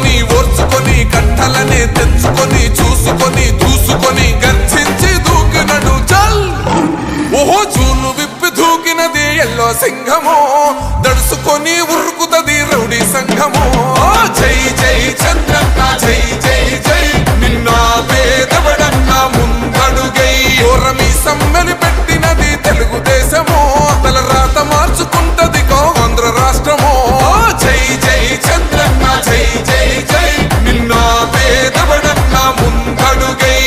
దడుసుకొని ఓర్చుకొని కట్టలనే తెంచుకొని చూసుకొని దూసుకొని గర్జించి దూకినడు చల్. ఓహో చూలు విప్పి దూకినది ఎల్లో సింహము, దడుసుకొని ఉరుకుతది రౌడీ సంఘము. జై జై చంద్రన్న జై జై జై, నిన్న పేదవడన్న ముందడుగై. ఓరమి సమ్మెలి పెట్టినది తెలుగుదేశము, తల రాత మార్చుకుంటది ఆంధ్ర రాష్ట్రము. జై జై చంద్రన్న జై జై జై, నిన్న పేదవడన్న ముందడుగై.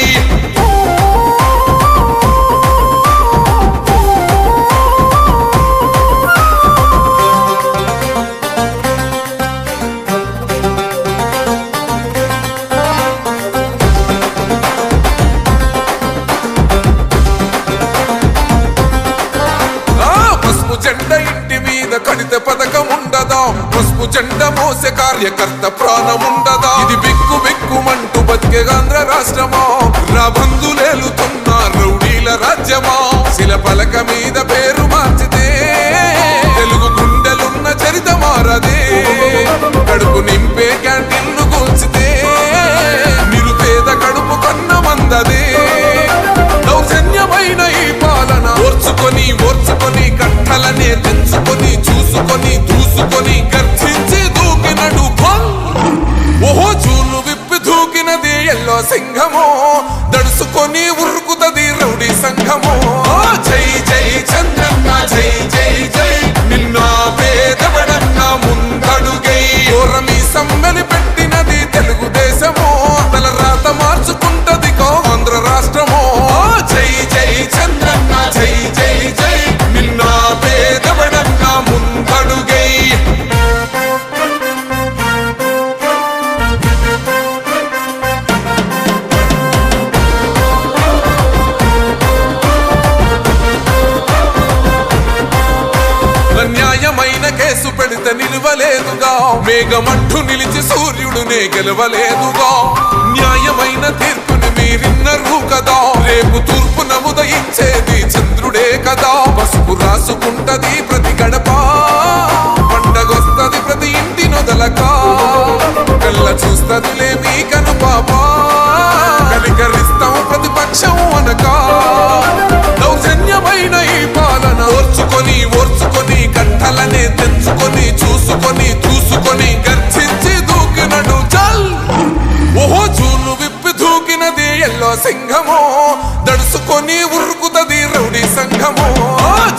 జెండా ఇంటి మీద కడితే పథకం ఉండదా, పసుపు జెండా మోసే కార్యకర్త ప్రాణం ఉండదా. ఇది బిక్కు బిక్కుమంటూ బతికే ఆంధ్ర రాష్ట్రమా, రా బంధులేలుతున్న రౌడీల రాజ్యమా. శిల పలక మీద పేరు మార్చితే తెలుగు గుండెలున్న చరిత మారదే. కడుపు నింపే క్యాంటీన్లు కూల్చితే నిరుపేద కడుపు కన్న మందదే. దౌర్జన్యమైన ఈ పాలన ఓర్చుకొని ఓర్చుకొని కట్టలనే తెంచుకొని చూసుకొని దూసుకొని గర్జించి దూకినడు పల్. ఓహో చూలు విప్పి దూకినది ఎల్లో సింహము, దడుసుకొని ఉరుకుతది రౌడీ సంఘము. జై జై చంద్రన్న జై జై జై, నిన్న పేదవడన్న ముందడుగై. ఓరమి సమ్మెలి పెట్టినది తెలుగుదేశము, తల రాత మార్చుకుంటది ఆంధ్ర రాష్ట్రము. జై జై చంద్రన్న జై జై జై, నిన్న పేదవడన్న ముందడుగై. న్యాయమైన కేసు పెడితే నిలవలేదుగా, మేఘమంటూ నిలిచి సూర్యుడునే గెలవలేదుగా. న్యాయమైన తీర్పుని మీరిన్నరు కదా, రేపు తూర్పున ఉదయించేది చంద్రుడే కదా. పసుపు రాసుకుంటది ప్రతి గడప, పండగొస్తది ప్రతి ఇంటి నొదలక. కళ్ళ చూస్తదిలే మీ కను పాప, కనికరిస్తాం ప్రతిపక్షం అనక. దౌర్జన్యమైన ఈ పాలన ఓర్చుకొని ఓర్చుకొని కట్టలనే తెంచుకొని చూసుకొని దూసుకొని గర్జించి దూకినడు చల్. ఓహో చూలు విప్పి దూకినది ఎల్లో సింహము, దడుసుకొని ఉరుకుతది రౌడీ సంఘము.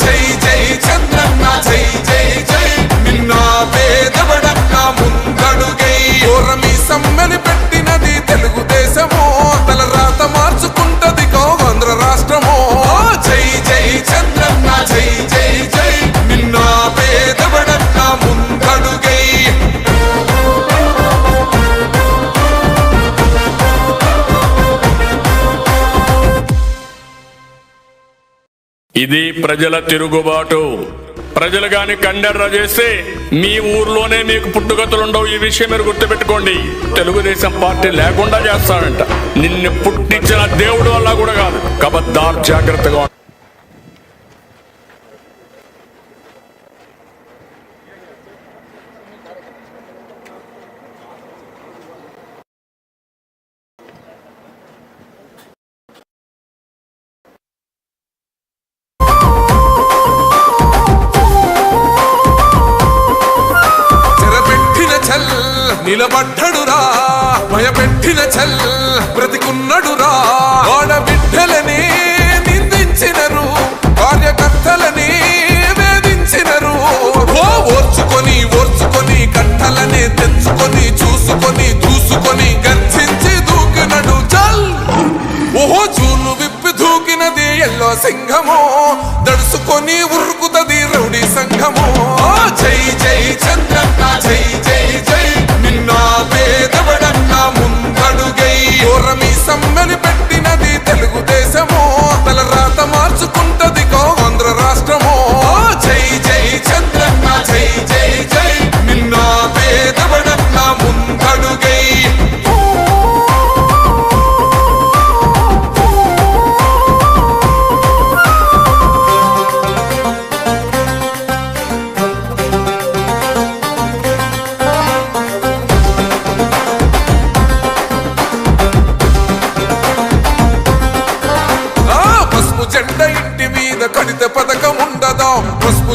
జై జై చంద్రన్న జై జై జై, నిన్న పేదవడన్న ముందడుగై. ఓరమి సమ్మెలి పెట్టినది తెలుగుదేశము, తల రాత మార్చుకుంటది ఆంధ్ర రాష్ట్రము. జై జై చంద్రన్న జై జై జై, నిన్న పేదవడన్న ముందడుగై. ఇది ప్రజల తిరుగుబాటు. ప్రజలు గాని కండెర్ర చేస్తే మీ ఊర్లోనే మీకు పుట్టుగతులుండవు. ఈ విషయం మీరు గుర్తుపెట్టుకోండి. తెలుగుదేశం పార్టీ లేకుండా చేస్తాడంట. నిన్ను పుట్టించిన దేవుడు వల్ల కూడా కాదు. కబద్దార్, జాగ్రత్తగా. నిలబడ్డడురా భయపెట్టిన చల్, బ్రతికున్నడురా. ఆడబిడ్డలని నిందించినరు, కార్యకర్తలని వేధించినరు. ఓర్చుకొని ఓర్చుకొని కట్టలనే తెంచుకొని చూసుకొని దూసుకొని గర్జించి దూకినడు చల్. ఓహో చూలు విప్పి దూకినది ఎల్లో సింహము, దడుసుకొని ఉరుకుతది రౌడీ సంఘము. జై జై చంద్రన్న జై జై జై, నిన్న పేదవడన్న ముందడుగై. ఓరమి సమ్మెలి పెట్టినది తెలుగుదేశము, తల రాత మార్చుకుంటది ఆంధ్ర రాష్ట్రము. జై జై చంద్రన్న జై జై జై, నిన్న పేదవడన్న ముందడుగై.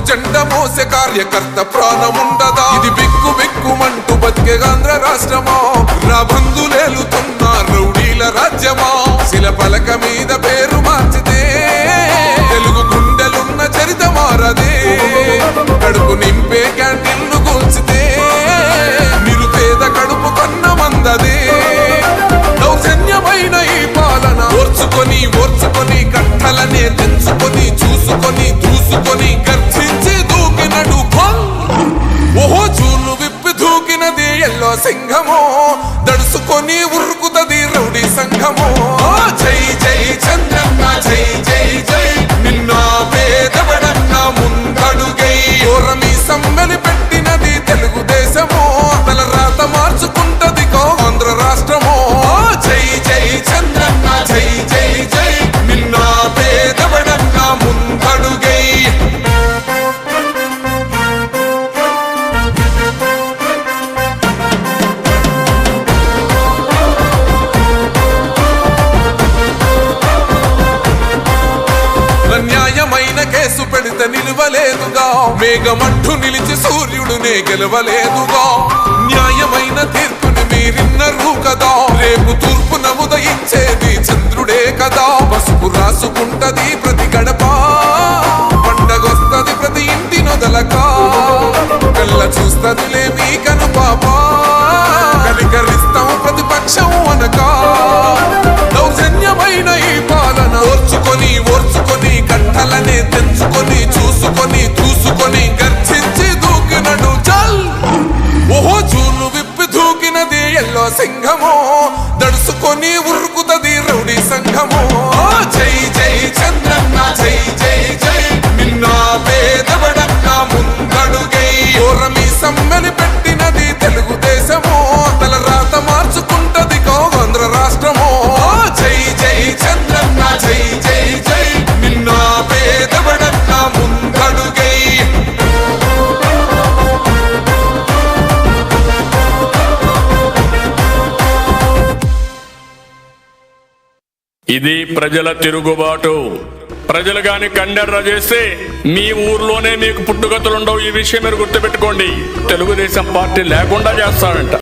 జెండ మోసే కార్యకర్త ప్రాణముండదా ఇది బిక్కు బిక్కుమంటూ బతికే ఆంధ్ర రాష్ట్రమా రాబందులేలుతున్న రౌడీల రాజ్యమా శిల పలక మీద పేరు మార్చితే తెలుగు గుండెలున్న చరిత మారదే కడుపు నింపే క్యాంటీన్లు కూల్చితే నిరుపేద కడుపు కన్న మందదే దౌర్జన్యమైన ఈ పాలన ఓర్చుకొని కట్టలనే తెంచుకొని చూసుకొని దూసుకొని గర్జించి దూకినడు ఓహో చూలు విప్పి దూకినది ఎల్లో సింహమో దడుసుకొని ఉరుకుతది రౌడీ సంఘమో జై జై చంద్రన్న జై జై జై నిన్న పేదవడన్న ముందడుగై ఓరమి సమ్మెలి పెట్టినది తెలుగుదేశమో తల రాత మార్చుకుంటది ఆంధ్ర రాష్ట్రమో జై జై చంద్రన్న జై జై జై నిన్న పేదవడన్న ముందడుగై న్యాయమైన కేసు పెడితే నిలవలేదుగా మేఘమంటూ నిలిచి సూర్యుడునే గెలవలేదుగా న్యాయమైన తీర్పుని మీరిన్నరు కదా రేపు తూర్పున ఉదయించేది చంద్రుడే కదా పసుపు రాసుకుంటది ప్రతి గడప పండగొస్తది ప్రతి ఇంటి నొదలక కళ్ళ చూస్తదిలే మీ కను పాప కనికరిస్తాం ప్రతిపక్షం అనక దౌర్జన్యమైన ఈ పాలన ఓర్చుకొని కట్టలనే తెంచుకొని చూసుకొని దూసుకొని గర్జించి దూకినడు చల్ ఓహో చూలు విప్పి దూకినది ఎల్లో సింహమో దడుసుకొని ఉరుకుతది రౌడీ సంఘమో జై జై చంద్రన్న జై జై జై నిన్న పేదవడన్న ముందడుగై ఓరమి సమ్మెని పెట్టినది తెలుగుదేశమో తల రాత మార్చుకుంటది ఆంధ్ర రాష్ట్రమో జై జై చంద్రన్న జై జై జై నిన్న పేదవడన్న ముందడుగై ఇది ప్రజల తిరుగుబాటు ప్రజలు గాని కండెర్ర చేస్తే మీ ఊర్లోనే మీకు పుట్టుగతులుండవు ఈ విషయం మీరు గుర్తుపెట్టుకోండి తెలుగుదేశం పార్టీ లేకుండా చేస్తాడంట